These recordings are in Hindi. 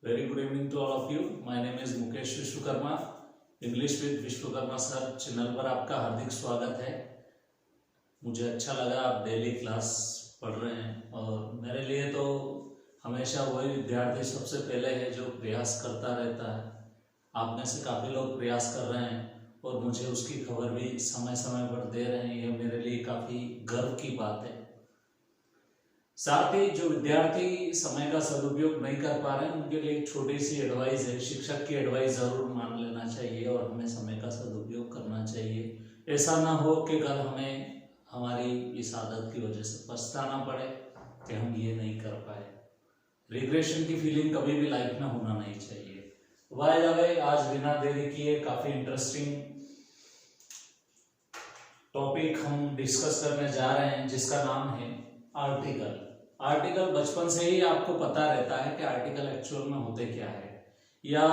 Very good evening to all of you. My name is Mukesh Vishwakarma. English with Vishwakarma sir channel पर आपका हार्दिक स्वागत है. मुझे अच्छा लगा आप डेली क्लास पढ़ रहे हैं और मेरे लिए तो हमेशा वही विद्यार्थी सबसे पहले है जो प्रयास करता रहता है. आप में से काफ़ी लोग प्रयास कर रहे हैं और मुझे उसकी खबर भी समय समय पर दे रहे हैं. यह मेरे लिए काफ़ी गर्व की बात है. साथ ही जो विद्यार्थी समय का सदुपयोग नहीं कर पा रहे हैं उनके लिए एक छोटी सी एडवाइस है. शिक्षक की एडवाइस जरूर मान लेना चाहिए और हमें समय का सदुपयोग करना चाहिए. ऐसा ना हो कि कल हमें हमारी इस आदत की वजह से पछताना पड़े कि हम ये नहीं कर पाए. रिग्रेशन की फीलिंग कभी भी लाइफ में होना नहीं चाहिए. बाय द वे, आज बिना देरी किए काफी इंटरेस्टिंग टॉपिक हम डिस्कस करने जा रहे हैं जिसका नाम है आर्टिकल. आर्टिकल बचपन से ही आपको पता रहता है कि आर्टिकल एक्चुअल में होते क्या है या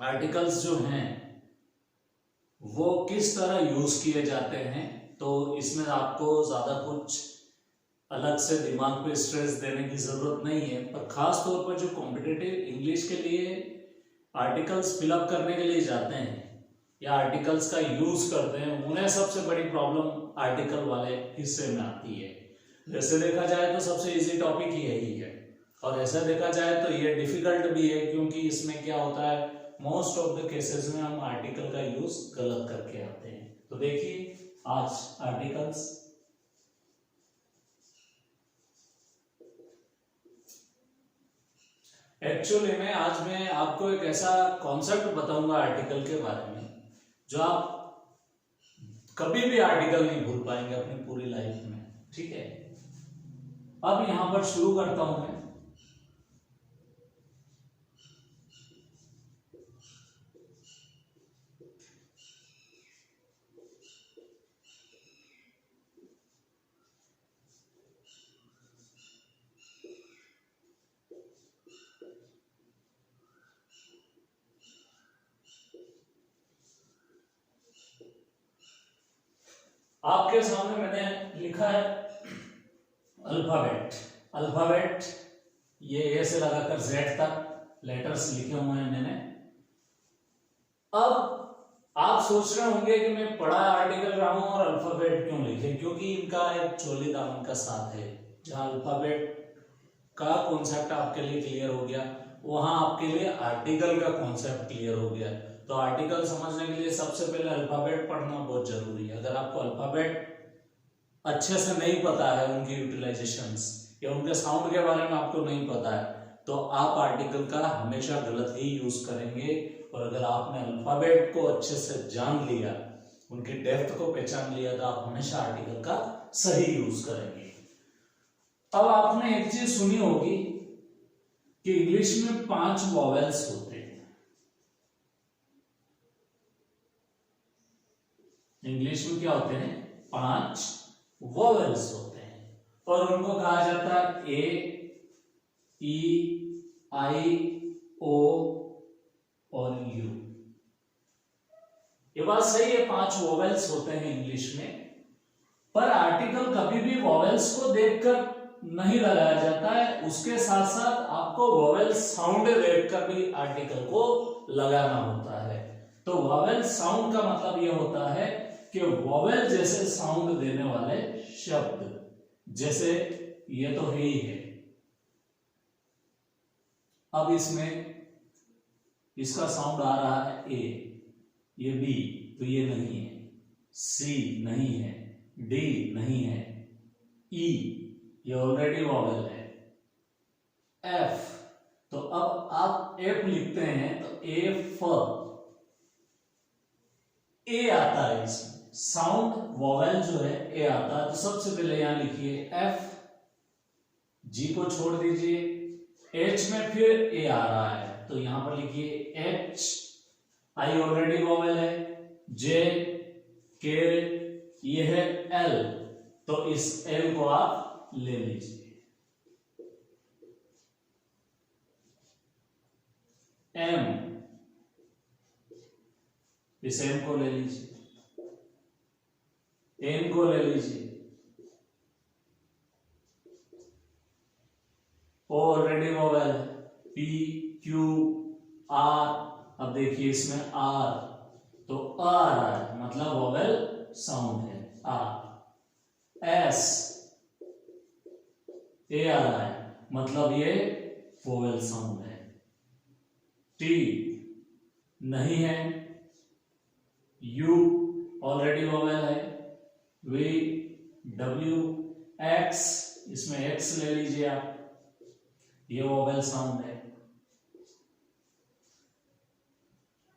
आर्टिकल्स जो हैं वो किस तरह यूज किए जाते हैं. तो इसमें आपको ज्यादा कुछ अलग से दिमाग पे स्ट्रेस देने की जरूरत नहीं है. पर खास तौर पर जो कॉम्पिटिटिव इंग्लिश के लिए आर्टिकल्स फिलअप करने के लिए जाते हैं या आर्टिकल्स का यूज करते हैं उन्हें सबसे बड़ी प्रॉब्लम आर्टिकल वाले हिस्से में आती है. वैसे देखा जाए तो सबसे इजी टॉपिक ही यही है और ऐसा देखा जाए तो ये डिफिकल्ट भी है क्योंकि इसमें क्या होता है मोस्ट ऑफ द केसेस में हम आर्टिकल का यूज गलत करके आते हैं. तो देखिए आज आर्टिकल्स. एक्चुअली में आज मैं आपको एक ऐसा कॉन्सेप्ट बताऊंगा आर्टिकल के बारे में जो आप कभी भी आर्टिकल नहीं भूल पाएंगे अपनी पूरी लाइफ में. ठीक है, अब यहां पर शुरू करता हूं मैं. आपके सामने मैंने लिखा है अल्फाबेट. अल्फाबेट ये ए से लगाकर जेड तक लेटर्स लिखे हुए हैं मैंने. अब आप सोच रहे होंगे कि मैं पढ़ा आर्टिकल रहा हूं और अल्फाबेट क्यों लिखे, क्योंकि इनका एक चोली दामन का साथ है. जहां अल्फाबेट का कॉन्सेप्ट आपके लिए क्लियर हो गया वहां आपके लिए आर्टिकल का कॉन्सेप्ट क्लियर हो गया. तो आर्टिकल समझने के लिए सबसे पहले अल्फाबेट पढ़ना बहुत जरूरी है. अगर आपको अल्फाबेट अच्छे से नहीं पता है, उनकी यूटिलाइजेशंस या उनके साउंड के बारे में आपको नहीं पता है, तो आप आर्टिकल का हमेशा गलत ही यूज करेंगे. और अगर आपने अल्फाबेट को अच्छे से जान लिया, उनकी डेप्थ को पहचान लिया, तो आप हमेशा आर्टिकल का सही यूज करेंगे. अब आपने एक चीज सुनी होगी कि इंग्लिश में 5 वॉवेल्स होते हैं. इंग्लिश में क्या होते हैं? 5 वॉवेल्स होते हैं और उनको कहा जाता है ए, ई, आई, ओ और यू. ये बात सही है, 5 वॉवेल्स होते हैं इंग्लिश में. पर आर्टिकल कभी भी वॉवेल्स को देखकर नहीं लगाया जाता है, उसके साथ साथ आपको वॉवेल साउंड देखकर भी आर्टिकल को लगाना होता है. तो वॉवेल साउंड का मतलब यह होता है कि वॉवेल जैसे साउंड देने वाले शब्द, जैसे ये तो है ही है. अब इसमें इसका साउंड आ रहा है ए, ये बी तो ये नहीं है, सी नहीं है, डी नहीं है, ई ये ऑलरेडी वॉवेल है, एफ. तो अब आप एफ लिखते हैं तो एफ ए आता है. इसमें साउंड वॉवेल जो है ए आता है. तो सबसे पहले यहां लिखिए एफ, जी को छोड़ दीजिए, एच में फिर ए आ रहा है तो यहां पर लिखिए एच. आई ऑलरेडी वॉवेल है, जे, के, ये है एल, तो इस एल को आप ले लीजिए. एम, इस एम को ले लीजिए. एन को ले लीजिए, ओ ऑलरेडी वोवेल है, P Q R, अब देखिए इसमें R, तो आ रहा है मतलब वोवेल साउंड है आ। S ए आ रहा है मतलब ये वोवेल साउंड है। T नहीं है। U ऑलरेडी वोवेल है। V W X, इसमें X ले लीजिए आप, ये वोवेल साउंड है।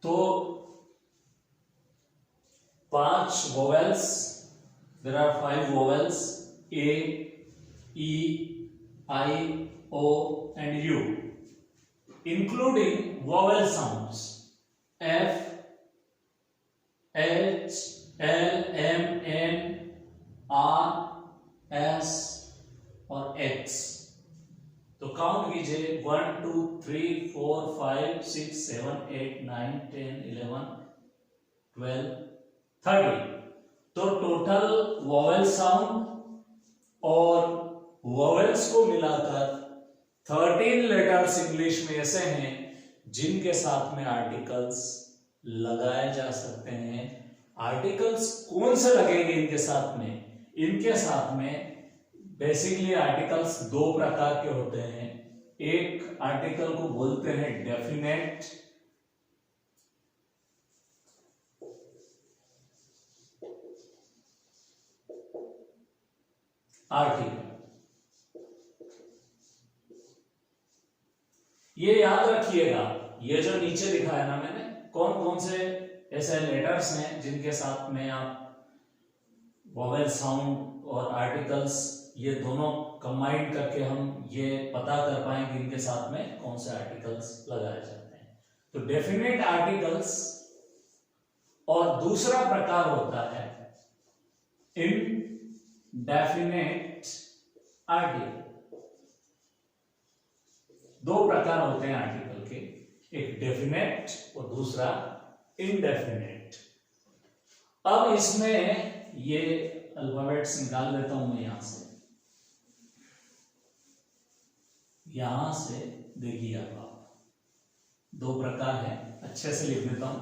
तो 5 vowels, there are 5 vowels A, E, I, O and U, including vowel sounds F, H, L, M, N, R, S और X। तो काउंट कीजिए 1 2 3 4 5 6 7 8 9 10 11 12 13। तो टोटल वोवेल साउंड और वोवेल्स को मिलाकर 13 लेटर्स इंग्लिश में ऐसे हैं जिनके साथ में आर्टिकल्स लगाए जा सकते हैं। आर्टिकल्स कौन से लगेंगे इनके साथ में? इनके साथ में बेसिकली आर्टिकल्स 2 प्रकार के होते हैं। एक आर्टिकल को बोलते हैं डेफिनेट आर्टिकल। ये याद रखिएगा, ये जो नीचे दिखाया ना मैंने, कौन कौन से ऐसे लेटर्स हैं जिनके साथ में आप वोवेल साउंड और आर्टिकल्स ये दोनों कंबाइन करके हम ये पता कर पाएंगे इनके साथ में कौन से आर्टिकल्स लगाए जाते हैं। तो डेफिनेट आर्टिकल्स, और दूसरा प्रकार होता है इनडेफिनेट आर्टिकल। 2 प्रकार होते हैं आर्टिकल के, एक डेफिनेट और दूसरा इनडेफिनेट। अब इसमें ये अल्फाबेट्स निकाल देता हूं मैं यहां से देखिए आप 2 प्रकार है, अच्छे से लिख देता हूं।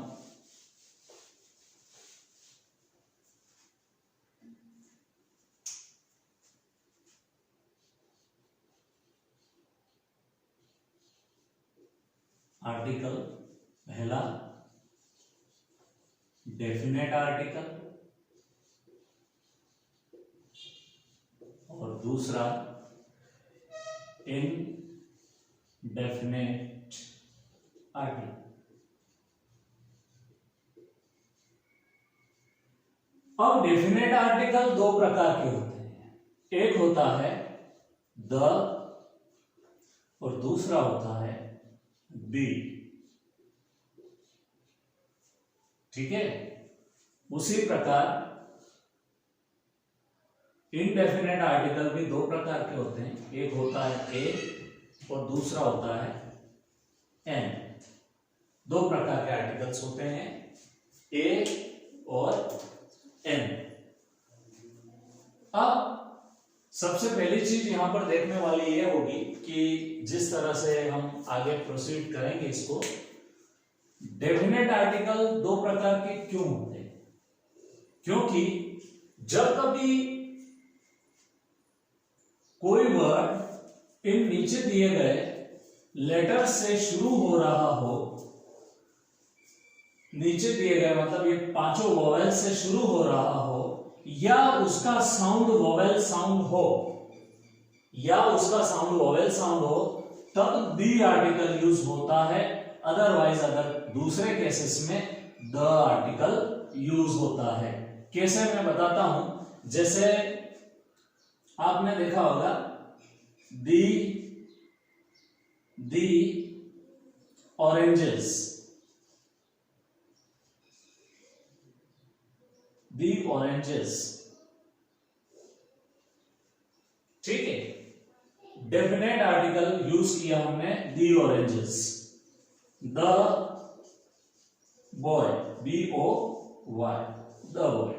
आर्टिकल पहला डेफिनेट आर्टिकल और दूसरा इनडेफिनेट आर्टिकल। अब डेफिनेट आर्टिकल 2 प्रकार के होते हैं, एक होता है द और दूसरा होता है दी। ठीक है, उसी प्रकार इनडेफिनेट आर्टिकल भी 2 प्रकार के होते हैं, एक होता है ए और दूसरा होता है एन। 2 प्रकार के आर्टिकल्स होते हैं, ए और एन। अब सबसे पहली चीज यहां पर देखने वाली ये होगी कि जिस तरह से हम आगे प्रोसीड करेंगे इसको, डेफिनेट आर्टिकल 2 प्रकार के क्यों होते हैं? क्योंकि जब कभी कोई वर्ड इन नीचे दिए गए लेटर से शुरू हो रहा हो, नीचे दिए गए मतलब ये 5 वोवेल से शुरू हो रहा हो, या उसका साउंड वोवेल साउंड हो, या उसका साउंड वोवेल साउंड हो, तब दी आर्टिकल यूज होता है। अदरवाइज अगर दूसरे केसेस में द आर्टिकल यूज होता है। कैसे मैं बताता हूं, जैसे आपने देखा होगा दी ऑरेंजेस, दी ऑरेंजेस, ठीक है, डेफिनेट आर्टिकल यूज किया हमने the oranges. The boy, BOY, the boy.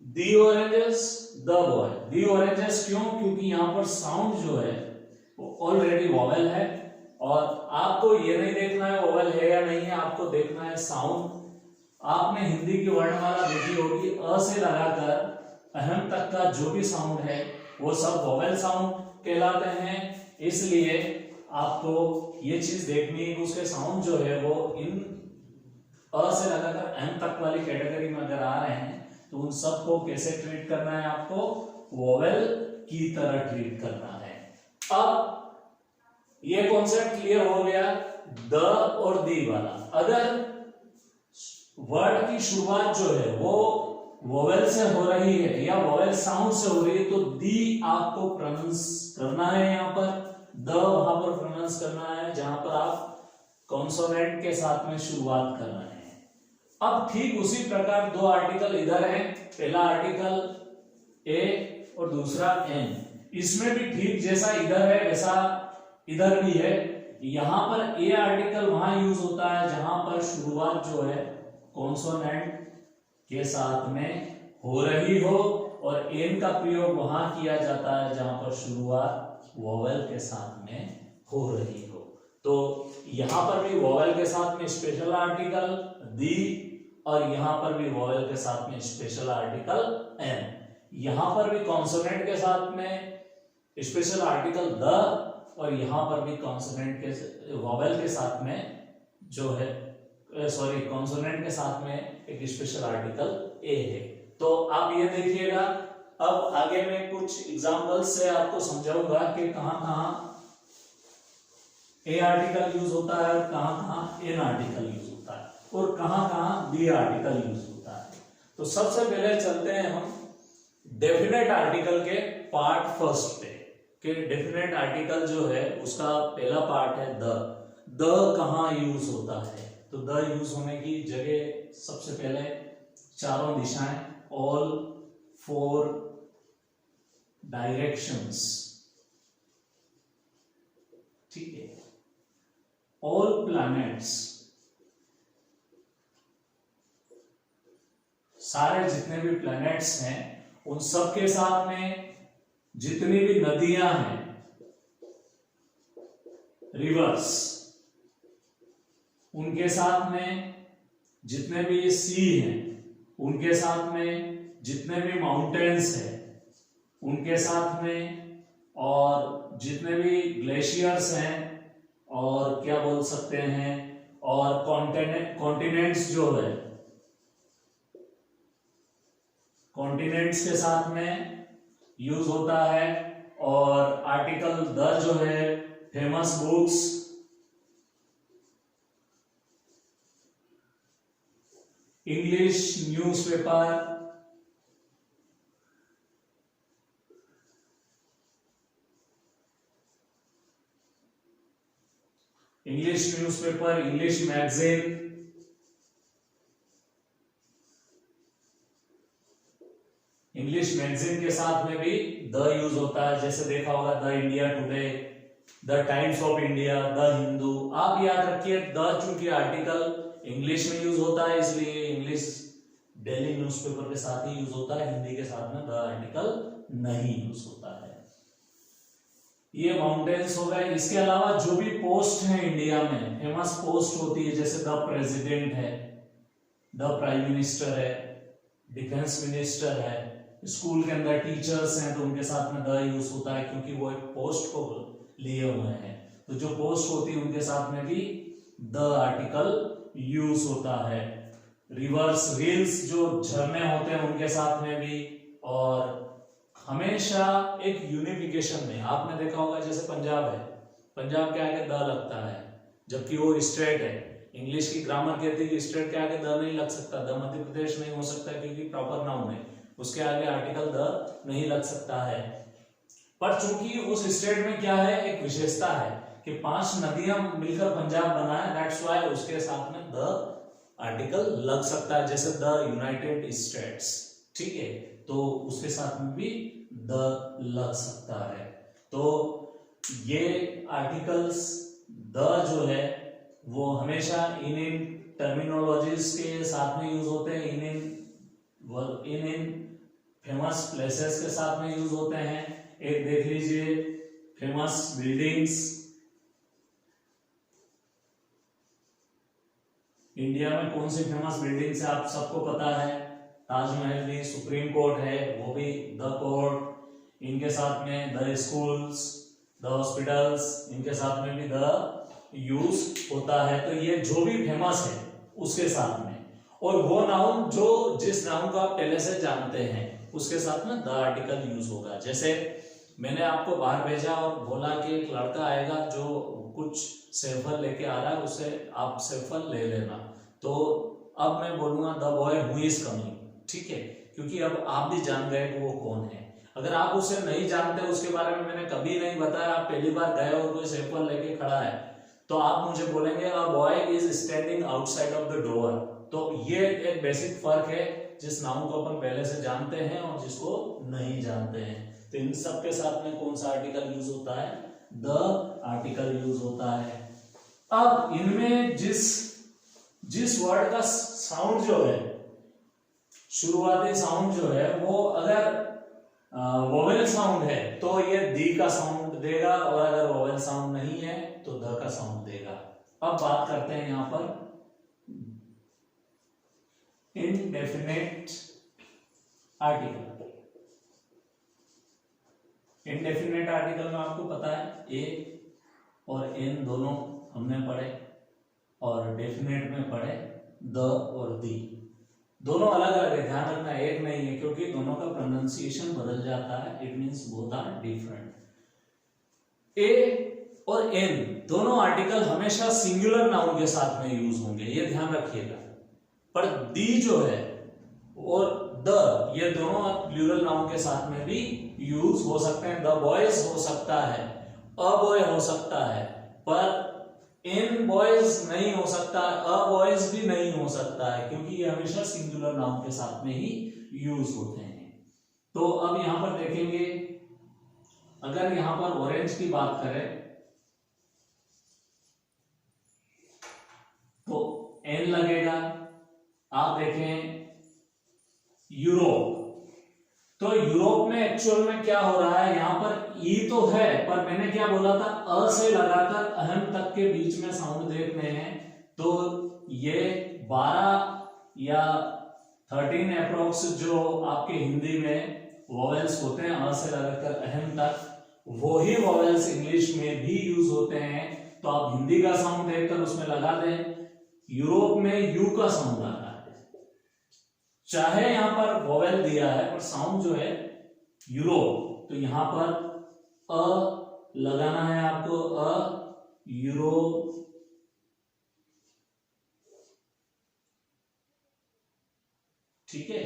The oranges, the boy. The oranges क्यों? क्योंकि यहां पर साउंड जो है वो ऑलरेडी वॉवेल है, और आपको ये नहीं देखना है वोवेल है या नहीं है, आपको देखना है साउंड। आपने हिंदी की वर्णमाला देखी होगी, अ से लगाकर अहम तक का जो भी साउंड है वो सब वोवेल साउंड कहलाते हैं। इसलिए आपको ये चीज देखनी है कि उसके साउंड जो है वो इन अ से लगाकर अहम तक वाली कैटेगरी में अगर आ रहे हैं तो उन सबको कैसे ट्रीट करना है, आपको वोवेल की तरह ट्रीट करना है। अब ये कॉन्सेप्ट क्लियर हो गया द और दी वाला। अगर वर्ड की शुरुआत जो है वो वोवेल से हो रही है या वोवेल साउंड से हो रही है तो दी आपको प्रोनाउंस करना है, यहाँ पर द वहां पर प्रोनाउंस करना है जहां पर आप कॉन्सोनेंट के साथ में शुरुआत कर रहे हैं। अब ठीक उसी प्रकार दो आर्टिकल इधर हैं, पहला आर्टिकल ए और दूसरा एन। इसमें भी ठीक जैसा इधर है वैसा इधर भी है। यहां पर ए आर्टिकल वहां यूज होता है जहां पर शुरुआत जो है कॉन्सोनेंट के साथ में हो रही हो, और एन का प्रयोग वहां किया जाता है जहां पर शुरुआत वोवेल के साथ में हो रही हो। तो यहां पर भी वोवेल के साथ में स्पेशल आर्टिकल दी और यहां पर भी वोवेल के साथ में स्पेशल आर्टिकल एन। यहां पर भी कॉन्सोनेंट के साथ में स्पेशल आर्टिकल द और यहां पर भी कॉन्सोनेंट के वोवेल के साथ में जो है कॉन्सोनेंट के साथ में एक स्पेशल आर्टिकल ए है। तो आप ये देखिएगा। अब आगे मैं कुछ एग्जांपल्स से आपको समझाऊंगा कि कहां-कहां ए आर्टिकल यूज होता है और कहां-कहां एन आर्टिकल यूज होता है और कहां-कहां बी आर्टिकल यूज होता है। तो सबसे पहले चलते हैं हम डेफिनेट आर्टिकल के पार्ट फर्स्ट पे कि डेफिनेट आर्टिकल जो है उसका पहला पार्ट है द कहां यूज होता है। तो द यूज होने की जगह सबसे पहले चारों दिशाएं, ऑल फोर डायरेक्शंस, ठीक है, ऑल प्लैनेट्स, सारे जितने भी प्लैनेट्स हैं उन सब के साथ में जितनी भी नदियां हैं, रिवर्स, उनके साथ में जितने भी सी हैं, उनके साथ में जितने भी माउंटेन्स हैं उनके साथ में, और जितने भी ग्लेशियर्स हैं और क्या बोल सकते हैं, और कॉन्टिनेंट्स जो है कॉन्टिनेंट्स के साथ में यूज होता है। और आर्टिकल द जो है famous books, English newspaper, English magazine, English magazine के साथ में भी द यूज होता है। जैसे देखा होगा the India today, the times of India, the Hindu. आप याद रखिए द चूंकि आर्टिकल इंग्लिश में यूज होता है इसलिए इंग्लिश डेली न्यूज़पेपर के साथ ही यूज होता है, हिंदी के साथ में द आर्टिकल नहीं यूज होता है। ये माउंटेन्स हो गए। इसके अलावा जो भी पोस्ट है इंडिया में, फेमस पोस्ट होती है, जैसे द प्रेसिडेंट है, द प्राइम मिनिस्टर है, डिफेंस मिनिस्टर है, स्कूल के अंदर टीचर्स हैं तो उनके साथ में द यूज होता है क्योंकि वो एक पोस्ट को लिए हुए हैं। तो जो पोस्ट होती है उनके साथ में भी द आर्टिकल यूज होता है। रिवर्स, रील्स जो झरने होते हैं उनके साथ में भी। और हमेशा एक यूनिफिकेशन में आपने देखा होगा जैसे पंजाब है, पंजाब के आगे द लगता है जबकि वो स्टेट है। इंग्लिश की ग्रामर कहती है कि स्टेट के आगे द नहीं लग सकता, द मध्य प्रदेश नहीं हो सकता क्योंकि प्रॉपर नाउन है, उसके आगे आर्टिकल द नहीं लग सकता है। पर चूंकि उस स्टेट में क्या है, एक विशेषता है कि 5 नदियां मिलकर पंजाब बना है, दैट्स व्हाई उसके साथ में द आर्टिकल लग सकता है, जैसे द यूनाइटेड स्टेट्स, ठीक है, तो उसके साथ में भी द लग सकता है। तो ये आर्टिकल्स द जो है वो हमेशा इन टर्मिनोलॉजीज के साथ में यूज होते हैं, इन फेमस प्लेसेस के साथ में यूज होते हैं। एक देख लीजिए फेमस बिल्डिंग्स, इंडिया में कौन सी फेमस बिल्डिंग्स है आप सबको पता है, ताजमहल भी, सुप्रीम कोर्ट है वो भी द कोर्ट, इनके साथ में द स्कूल्स, द हॉस्पिटल्स, इनके साथ में भी द यूज होता है। तो ये जो भी फेमस है उसके साथ में, और वो नाउन जो जिस नाउन को आप पहले से जानते हैं उसके साथ में द आर्टिकल यूज होगा। जैसे मैंने आपको बाहर भेजा और बोला कि एक लड़का आएगा जो कुछ सेफल लेके आ रहा है, उसे आप सेफल ले लेना, तो अब मैं बोलूंगा the boy who is coming, ठीक है, क्योंकि अब आप भी जान गए कि वो कौन है। अगर आप उसे नहीं जानते, उसके बारे में मैंने कभी नहीं बताया, आप पहली बार गए और कोई सेफल लेके खड़ा है, तो आप मुझे बोलेंगे a boy is standing outside of the door. तो ये एक बेसिक फर्क है जिस नाउन को अपन पहले से जानते हैं और जिसको नहीं जानते हैं। तो इन सब के साथ में कौन सा आर्टिकल यूज होता है, द आर्टिकल यूज होता है। अब इनमें जिस वर्ड का साउंड जो है, शुरुआती साउंड जो है, वो अगर वोवेल साउंड है तो ये दी का साउंड देगा, और अगर वोवेल साउंड नहीं है तो द का साउंड देगा। अब बात करते हैं यहां पर इनडेफिनेट आर्टिकल। इनडेफिनेट आर्टिकल में आपको पता है ए और एन दोनों हमने पढ़े, और डेफिनेट में पढ़े द और दी, दोनों अलग अलग है, ध्यान रखना एक नहीं है, क्योंकि दोनों का प्रोनाउंसिएशन बदल जाता है, it means both are different. A और एन दोनों आर्टिकल हमेशा सिंगुलर नाउन के साथ में यूज होंगे, ये ध्यान रखिएगा। पर दी जो है और द, ये दोनों प्लूरल नाउन के साथ में भी यूज हो सकते हैं। द बॉयज हो सकता है, अ बॉय हो सकता है, पर इन बॉयज नहीं हो सकता, अ बॉयज भी नहीं हो सकता है, क्योंकि ये हमेशा सिंगुलर नाउन के साथ में ही यूज होते हैं। तो अब यहां पर देखेंगे, अगर यहां पर ऑरेंज की बात करें तो एन लगेगा। आप देखें यूरोप, तो यूरोप में एक्चुअल में क्या हो रहा है, यहां पर ई तो है, पर मैंने क्या बोला था, अ से लगाकर अहम तक के बीच में साउंड देखने हैं, तो ये 12 या 13 अप्रोक्स जो आपके हिंदी में वोवेल्स होते हैं अ से लगाकर अहम तक, वही वोवेल्स इंग्लिश में भी यूज होते हैं। तो आप हिंदी का साउंड देखकर उसमें लगा दें, यूरोप में यू का साउंड आ रहा है, चाहे यहां पर वोवेल दिया है पर साउंड जो है यूरोप, तो यहां पर अ लगाना है आपको, अ यूरोप, ठीक है,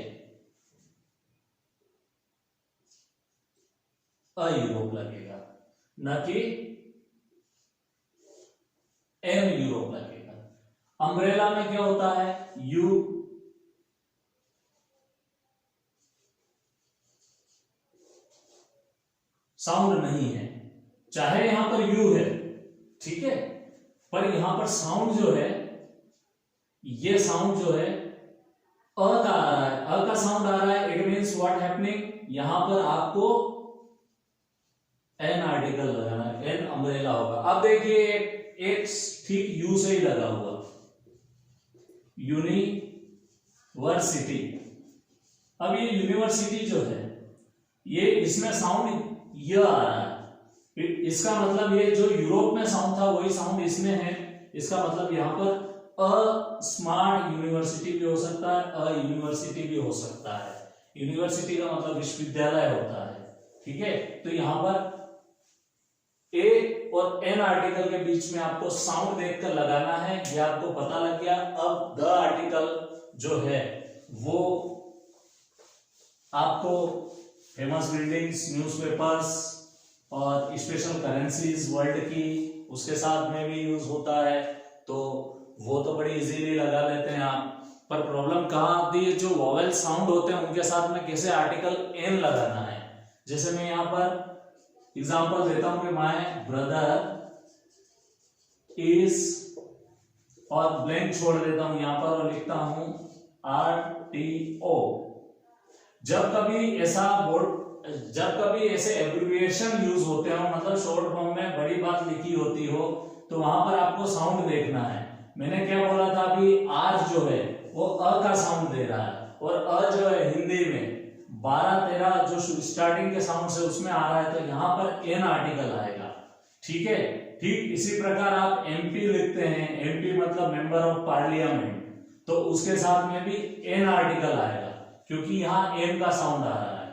अ यूरोप लगेगा, न कि एम यूरोप लगेगा। अम्ब्रेला में क्या होता है, यू, साउंड नहीं है, चाहे यहां पर यू है, ठीक है, पर यहां पर साउंड जो है, ये साउंड जो है अ का आ रहा है, अ का साउंड आ रहा है, इट मींस व्हाट हैपनिंग, यहां पर आपको एन आर्टिकल लगाना है, एन अम्ब्रेला होगा। अब देखिए एक ठीक यू से ही लगा हुआ, यूनिवर्सिटी। अब ये यूनिवर्सिटी जो है, ये इसमें साउंड ये आ रहा है, इसका मतलब ये जो यूरोप में साउंड था वही साउंड इसमें है, इसका मतलब यहां पर अ स्मार्ट यूनिवर्सिटी भी हो सकता है, अ यूनिवर्सिटी भी हो सकता है। यूनिवर्सिटी का मतलब विश्वविद्यालय होता है, ठीक है। तो यहां पर ए और एन आर्टिकल के बीच में आपको साउंड देखकर लगाना है, ये आपको पता लग गया। अब द आर्टिकल जो है वो आपको फेमस बिल्डिंग्स, न्यूज़पेपर्स और स्पेशल करेंसीज वर्ल्ड की, उसके साथ में भी यूज होता है, तो वो तो बड़ी इजीली लगा लेते हैं आप। पर प्रॉब्लम कहाँ आती है, जो वोवेल साउंड होते हैं उनके साथ में कैसे आर्टिकल एन लगाना है। जैसे मैं यहाँ पर एग्जांपल देता हूं कि माय ब्रदर इज, और ब्लैंक छोड़ देता हूं यहां पर और लिखता हूं RTO। जब कभी ऐसे एब्रिविएशन यूज होते हो, मतलब शॉर्ट फॉर्म में बड़ी बात लिखी होती हो, तो वहां पर आपको साउंड देखना है। मैंने क्या बोला था अभी, आर जो है वो अ का साउंड दे रहा है, और अ जो है हिंदी में 12-13 जो स्टार्टिंग के साउंड से उसमें आ रहा है, तो यहाँ पर एन आर्टिकल आएगा। ठीक है, ठीक इसी प्रकार आप एमपी लिखते हैं, एमपी मतलब मेंबर ऑफ पार्लियामेंट, तो उसके साथ में भी एन आर्टिकल आएगा क्योंकि यहाँ एन का साउंड आ रहा है।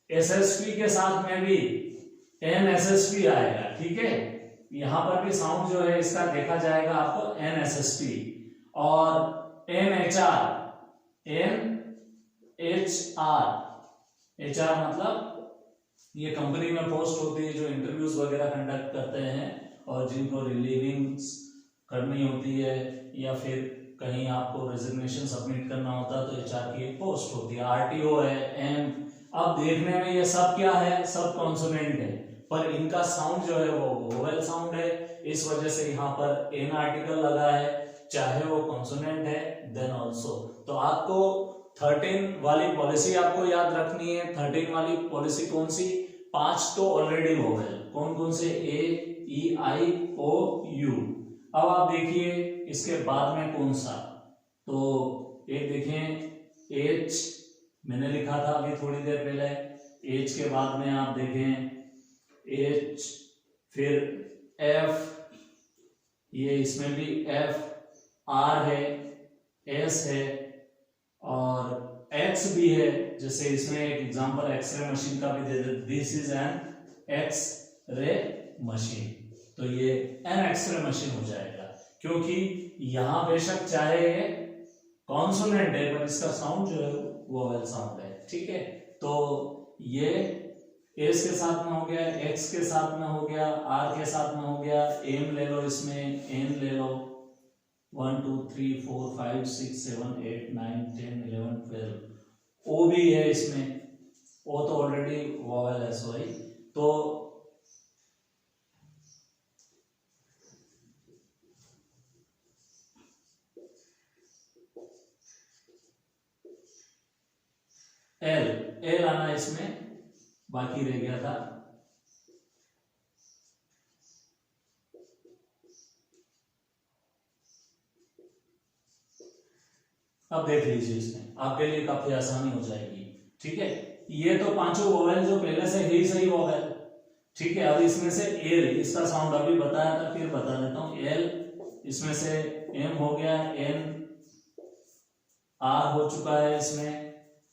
एसएसपी के साथ में भी एन एसएसपी आएगा। ठीक है, यहां पर भी साउंड जो है इसका देखा जाएगा आपको एन एसएसपी, और N H R, N H R, H R मतलब ये कंपनी में पोस्ट होती है जो इंटरव्यूज वगैरह कंडक्ट करते हैं और जिनको रिलीविंग्स करनी होती है या फिर कहीं आपको रेजिग्नेशन सबमिट करना होता है तो एचआर की एक पोस्ट होती है। आरटीओ है, एम। अब देखने में ये सब क्या है, सब कॉन्सोनेंट है, पर इनका साउंड जो है वो वोवेल साउंड है, इस वजह से यहाँ पर एन आर्टिकल लगा है, चाहे वो कॉन्सोनेंट है देन ऑल्सो। तो आपको 13 वाली पॉलिसी आपको याद रखनी है। 13 वाली पॉलिसी कौन सी? 5 तो ऑलरेडी वोवेल, कौन कौन से? ए, ई, आई, ओ, यू। अब आप देखिए इसके बाद में कौन सा, तो एक देखें एच, मैंने लिखा था अभी थोड़ी देर पहले, एच के बाद में आप देखें एच, फिर एफ, ये इसमें भी एफ, आर है, एस है और एक्स भी है। जैसे इसमें एक एग्जांपल एक्सरे मशीन का भी दे दे, this is an X ray machine, तो ये एन एक्सरे मशीन हो जाएगा क्योंकि यहां बेशक चाहे कॉन्सोनेंट है पर इसका साउंड जो है वोवेल साउंड है। ठीक है, तो ये एस के साथ में हो गया, एक्स के साथ में हो गया, आर के साथ में हो गया, एम ले लो, इसमें एन ले लो, 1 2 3 4 5 6 7 8 9 10 11 12, ओ भी है इसमें, ओ तो ऑलरेडी वोवेल है, सॉरी। तो एल, एल आना इसमें बाकी रह गया था। अब देख लीजिए, इसमें आपके लिए काफी आसानी हो जाएगी। ठीक है, ये तो पांचों वोवेल जो पहले से ही सही वोवेल। ठीक है, अब इसमें से एल, इसका साउंड अभी बताया था, फिर बता देता हूं। एल, इसमें से एम हो गया, एन, आर हो चुका है, इसमें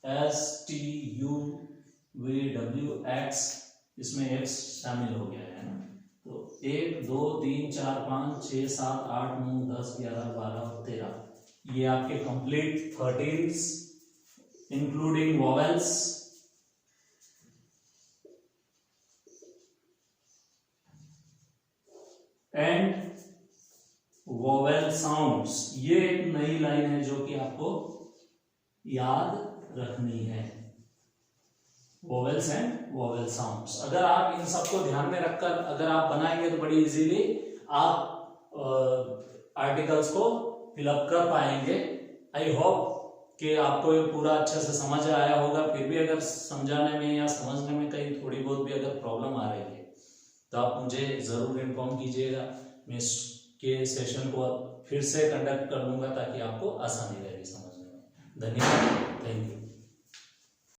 S T U V W x, इसमें एक्स शामिल हो गया है ना। तो 1 2 3 4 5 6 7 8 9 10 11 12 13, ये आपके complete 13 including vowels. And vowel sounds, ये एक नई लाइन है जो कि आपको याद रखनी है, वोवेल्स एंड वोवेल साउंड्स। अगर आप इन सबको ध्यान में रखकर अगर आप बनाएंगे तो बड़ी इजीली आप आर्टिकल्स को फिलअप कर पाएंगे। आई होप कि आपको ये पूरा अच्छे से समझ आया होगा। फिर भी अगर समझाने में या समझने में कहीं थोड़ी बहुत भी अगर प्रॉब्लम आ रही है तो आप मुझे जरूर इन्फॉर्म कीजिएगा, मैं इसके सेशन को फिर से कंडक्ट कर लूंगा ताकि आपको आसानी रहेगी समझने में। धन्यवाद, थैंक यू।